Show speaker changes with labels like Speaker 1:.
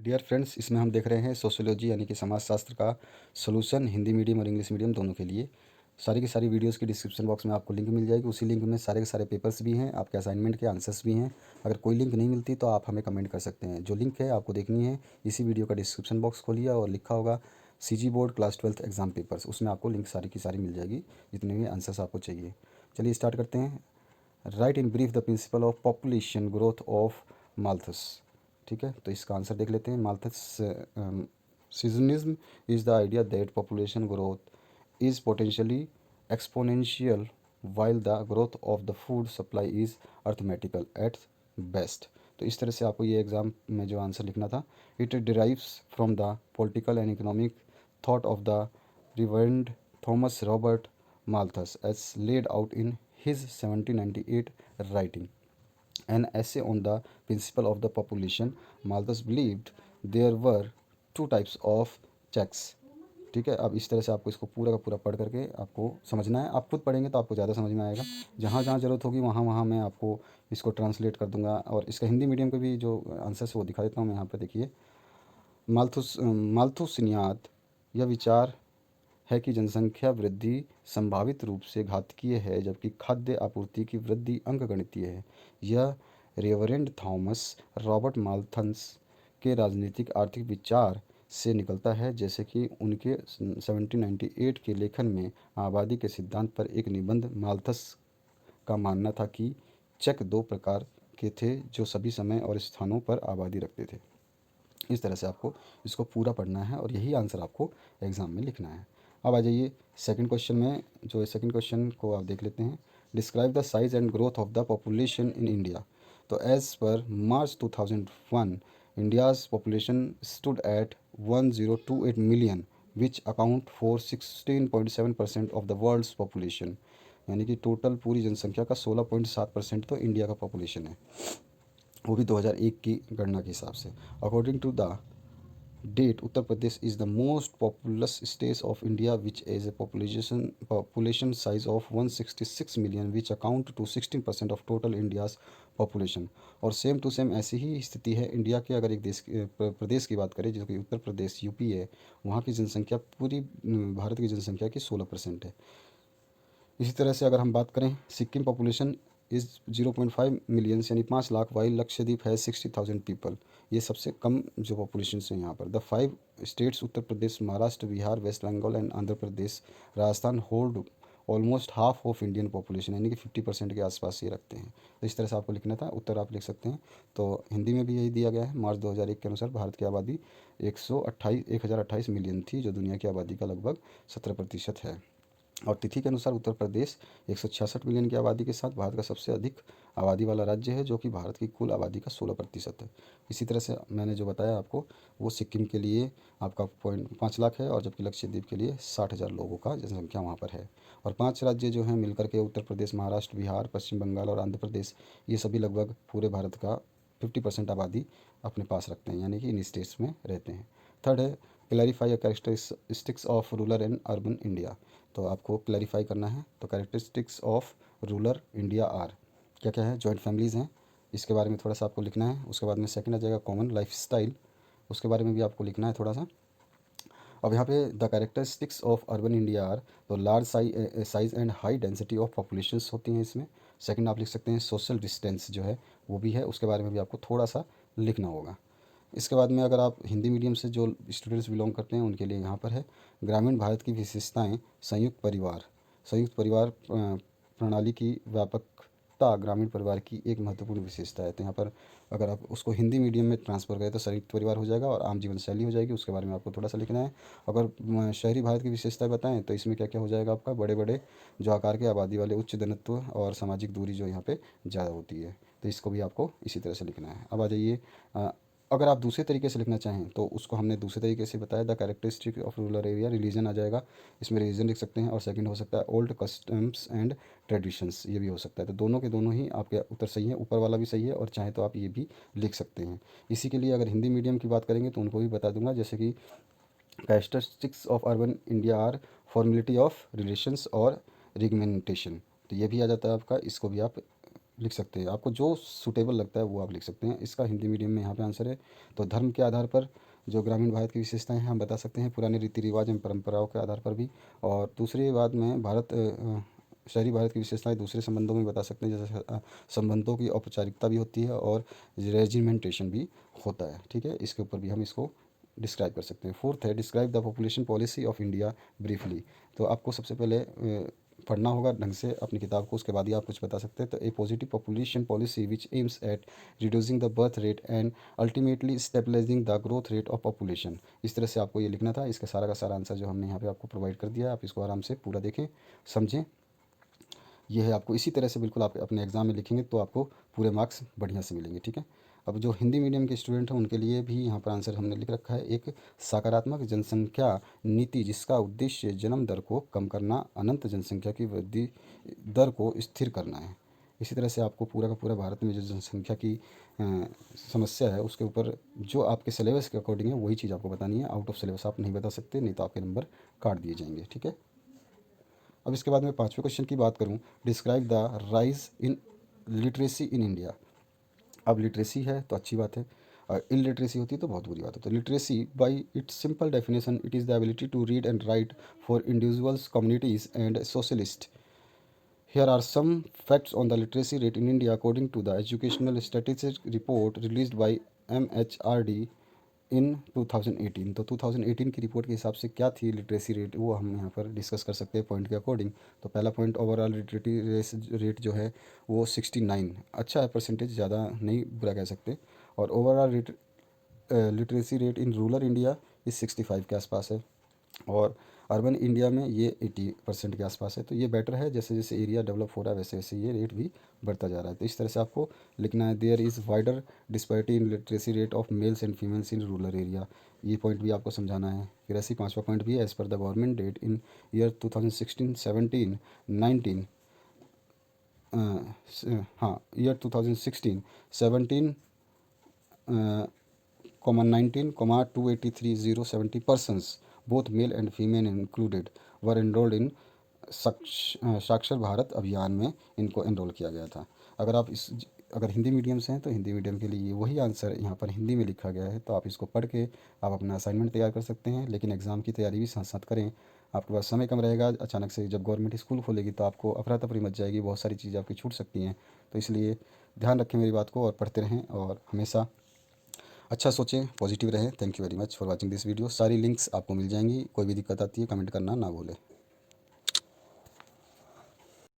Speaker 1: Dear friends, इसमें हम देख रहे हैं सोशियोलॉजी यानी कि समाजशास्त्र का सॉल्यूशन हिंदी मीडियम और इंग्लिश मीडियम दोनों के लिए। सारी की सारी वीडियोस की डिस्क्रिप्शन बॉक्स में आपको लिंक मिल जाएगी। उसी लिंक में सारे के सारे पेपर्स भी हैं, आपके असाइनमेंट के आंसर्स भी हैं। अगर कोई लिंक नहीं मिलती तो आप हमें कमेंट कर सकते हैं। जो लिंक है आपको देखनी है, इसी वीडियो का डिस्क्रिप्शन बॉक्स खोलिए और लिखा होगा CG board class 12th exam papers. उसमें आपको लिंक सारी की सारी मिल जाएगी, जितने भी आंसर्स आपको चाहिए। चलिए स्टार्ट करते हैं। Write in brief the principle of population growth of Malthus. ठीक है, तो इसका आंसर देख लेते हैं। Malthusianism is the idea that population growth is potentially exponential while the growth of the food supply is arithmetical at best. तो इस तरह से आपको ये एग्ज़ाम में जो आंसर लिखना था, it derives from the political and economic thought of the reverend Thomas Robert Malthus as laid out in his 1798 writing an essay on the principle of the population. Malthus believed there were two types of checks. ठीक है, अब इस तरह से आपको इसको पूरा का पूरा पढ़ करके आपको समझना है। आप खुद पढ़ेंगे तो आपको ज़्यादा समझ में आएगा। जहाँ जहाँ ज़रूरत होगी वहाँ वहाँ मैं आपको इसको ट्रांसलेट कर दूंगा। और इसका हिंदी मीडियम के भी जो आंसर है वो दिखा देता हूँ मैं यहाँ पर। देखिए, माल्थुसिनियात यह विचार है कि जनसंख्या वृद्धि संभावित रूप से घातकीय है, जबकि खाद्य आपूर्ति की वृद्धि अंकगणितीय है। यह रेवरेंड थॉमस रॉबर्ट माल्थस के राजनीतिक आर्थिक विचार से निकलता है, जैसे कि उनके 1798 के लेखन में आबादी के सिद्धांत पर एक निबंध। माल्थस का मानना था कि चेक दो प्रकार के थे जो सभी समय और स्थानों पर आबादी रखते थे। इस तरह से आपको इसको पूरा पढ़ना है और यही आंसर आपको एग्ज़ाम में लिखना है। अब आ जाइए सेकंड क्वेश्चन में। जो सेकंड क्वेश्चन को आप देख लेते हैं। Describe the size and growth of the population in India. तो as per March 2001 India's population stood at 1028 million which account for 16.7% of the world's population. यानी कि टोटल पूरी जनसंख्या का 16.7% तो इंडिया का पॉपुलेशन है, वो भी 2001 की गणना के हिसाब से। According to the date, Uttar Pradesh is the most populous state of India which has a population size of 166 million which account to 16% of total India's population. और सेम टू सेम ऐसी ही स्थिति है इंडिया के। अगर एक प्रदेश की बात करें जो कि उत्तर प्रदेश यूपी है, वहाँ की जनसंख्या पूरी भारत की जनसंख्या की 16% है। इसी तरह से अगर हम बात करें, सिक्किम पॉपुलेशन इज़ 0.5 मिलियंस यानी 5 लाख, वाइल लक्षद्वीप है 60,000 पीपल। ये सबसे कम जो पॉपुलेशन है यहाँ पर। The 5 states Uttar Pradesh, Maharashtra, Bihar, West Bengal and Andhra Pradesh, Rajasthan hold almost half of Indian population, यानी कि 50% के आसपास ये रखते हैं। तो इस तरह से आपको लिखना था। उत्तर आप लिख सकते हैं। तो हिंदी में भी यही दिया गया है। मार्च 2001 के अनुसार भारत की आबादी 1028 मिलियन थी, जो दुनिया की आबादी का लगभग 17% है। और तिथि के अनुसार उत्तर प्रदेश 166 मिलियन की आबादी के साथ भारत का सबसे अधिक आबादी वाला राज्य है, जो कि भारत की कुल आबादी का 16% है। इसी तरह से मैंने जो बताया आपको, वो सिक्किम के लिए आपका 5 लाख है, और जबकि लक्षद्वीप के लिए 60,000 लोगों का जनसंख्या वहाँ पर है। और 5 राज्य जो हैं मिलकर के, उत्तर प्रदेश, महाराष्ट्र, बिहार, पश्चिम बंगाल और आंध्र प्रदेश, ये सभी लगभग पूरे भारत का 50% आबादी अपने पास रखते हैं, यानी कि इन स्टेट्स में रहते हैं। थर्ड है clarify characteristics of rural and urban India. तो आपको क्लैरिफाई करना है। तो characteristics of rural India are, क्या क्या है? जॉइंट फैमिलीज़ हैं, इसके बारे में थोड़ा सा आपको लिखना है। उसके बाद में सेकंड आ जाएगा कॉमन लाइफ स्टाइल, उसके बारे में भी आपको लिखना है थोड़ा सा। अब यहाँ पे the characteristics of urban India are, तो large size and high density of populations होती हैं इसमें। सेकंड आप लिख सकते हैं सोशल डिस्टेंस जो है वो भी है, उसके बारे में भी आपको थोड़ा सा लिखना होगा। इसके बाद में अगर आप हिंदी मीडियम से जो स्टूडेंट्स बिलोंग करते हैं उनके लिए यहाँ पर है ग्रामीण भारत की विशेषताएं। संयुक्त परिवार प्रणाली की व्यापकता ग्रामीण परिवार की एक महत्वपूर्ण विशेषता है। तो यहाँ पर अगर आप उसको हिंदी मीडियम में ट्रांसफ़र करें तो संयुक्त परिवार हो जाएगा और आम जीवन शैली हो जाएगी। उसके बारे में आपको थोड़ा सा लिखना है। अगर शहरी भारत की विशेषताएं बताएं तो इसमें क्या क्या हो जाएगा आपका, बड़े बड़े जो आकार के आबादी वाले, उच्च घनत्व और सामाजिक दूरी जो यहाँ पे ज़्यादा होती है। तो इसको भी आपको इसी तरह से लिखना है। अब आ जाइए, अगर आप दूसरे तरीके से लिखना चाहें तो उसको हमने दूसरे तरीके से बताया। The characteristic of rural area, religion आ जाएगा, इसमें रिलीजन लिख सकते हैं। और सेकंड हो सकता है ओल्ड कस्टम्स एंड ट्रेडिशंस, ये भी हो सकता है। तो दोनों के दोनों ही आपके उत्तर सही है, ऊपर वाला भी सही है, और चाहे तो आप ये भी लिख सकते हैं। इसी के लिए अगर हिंदी मीडियम की बात करेंगे तो उनको भी बता दूंगा, जैसे कि characteristics of urban India are formality of relations और रिगमेंटेशन, तो ये भी आ जाता है आपका, इसको भी आप लिख सकते हैं। आपको जो सूटेबल लगता है वो आप लिख सकते हैं। इसका हिंदी मीडियम में यहाँ पे आंसर है। तो धर्म के आधार पर जो ग्रामीण भारत की विशेषताएं हैं हम बता सकते हैं, पुराने रीति रिवाज एवं परंपराओं के आधार पर भी। और दूसरी बात में शहरी भारत की विशेषताएं दूसरे संबंधों में बता सकते हैं, जैसे संबंधों की औपचारिकता भी होती है और रेजिमेंटेशन भी होता है। ठीक है, इसके ऊपर भी हम इसको डिस्क्राइब कर सकते हैं। फोर्थ है describe the population policy of India briefly. तो आपको सबसे पहले पढ़ना होगा ढंग से अपनी किताब को, उसके बाद ही आप कुछ बता सकते हैं। तो a positive population policy which aims at reducing the birth rate and ultimately stabilising the growth rate of population. इस तरह से आपको ये लिखना था। इसका सारा का सारा आंसर जो हमने यहाँ पे आपको प्रोवाइड कर दिया है, आप इसको आराम से पूरा देखें, समझें। ये है, आपको इसी तरह से बिल्कुल आप अपने एग्ज़ाम में लिखेंगे तो आपको पूरे मार्क्स बढ़िया से मिलेंगे। ठीक है, अब जो हिंदी मीडियम के स्टूडेंट हैं उनके लिए भी यहाँ पर आंसर हमने लिख रखा है। एक सकारात्मक जनसंख्या नीति जिसका उद्देश्य जन्म दर को कम करना, अनंत जनसंख्या की वृद्धि दर को स्थिर करना है। इसी तरह से आपको पूरा का पूरा भारत में जो जनसंख्या की समस्या है उसके ऊपर जो आपके सिलेबस के अकॉर्डिंग है वही चीज़ आपको बतानी है। आउट ऑफ सिलेबस आप नहीं बता सकते, नहीं तो आपके नंबर काट दिए जाएंगे। ठीक है, अब इसके बाद मैं पाँचवें क्वेश्चन की बात करूं, describe the rise in literacy in India. अब लिटरेसी है तो अच्छी बात है, और इलिटरेसी होती है तो बहुत बुरी बात है। तो literacy by its simple definition it is the ability to read and write for individuals, communities and socialist. Here are some facts on the literacy rate in India according to the Educational Statistics Report released by MHRD इन 2018। तो 2018 की report के हिसाब से क्या थी literacy rate, वो हम यहाँ पर डिस्कस कर सकते हैं पॉइंट के अकॉर्डिंग। तो पहला पॉइंट, ओवरऑल लिटरेसी रेट जो है वो 69, अच्छा है, परसेंटेज ज़्यादा नहीं बुरा कह सकते। और overall literacy rate in rural India इस 65 के आसपास है, और अर्बन इंडिया में ये 80% के आसपास है। तो ये बेटर है, जैसे जैसे एरिया डेवलप हो रहा है वैसे वैसे ये रेट भी बढ़ता जा रहा है। तो इस तरह से आपको लिखना है, there is wider disparity in literacy rate of males and females in rural area. ये पॉइंट भी आपको समझाना है। फिर ऐसे पाँचवा पॉइंट भी है, as per the government date in year 2016 17 19 हाँ year 2016 17 19,283,070 persons, both male and female included, were enrolled in साक्षर भारत अभियान में इनको एनरोल किया गया था। अगर हिंदी मीडियम से हैं तो हिंदी मीडियम के लिए वही आंसर यहाँ पर हिंदी में लिखा गया है। तो आप इसको पढ़ के आप अपना असाइनमेंट तैयार कर सकते हैं, लेकिन एग्ज़ाम की तैयारी भी साथ साथ करें। आपके पास समय कम रहेगा, अचानक से जब गवर्नमेंट स्कूल खोलेगी तो आपको अफरा तफरी मच जाएगी, बहुत सारी चीज़ें आपकी छूट सकती हैं। तो इसलिए ध्यान रखें मेरी बात को और पढ़ते रहें, और हमेशा अच्छा सोचें, पॉजिटिव रहें। Thank you very much for watching this video. सारी लिंक्स आपको मिल जाएंगी। कोई भी दिक्कत आती है कमेंट करना ना भूलें।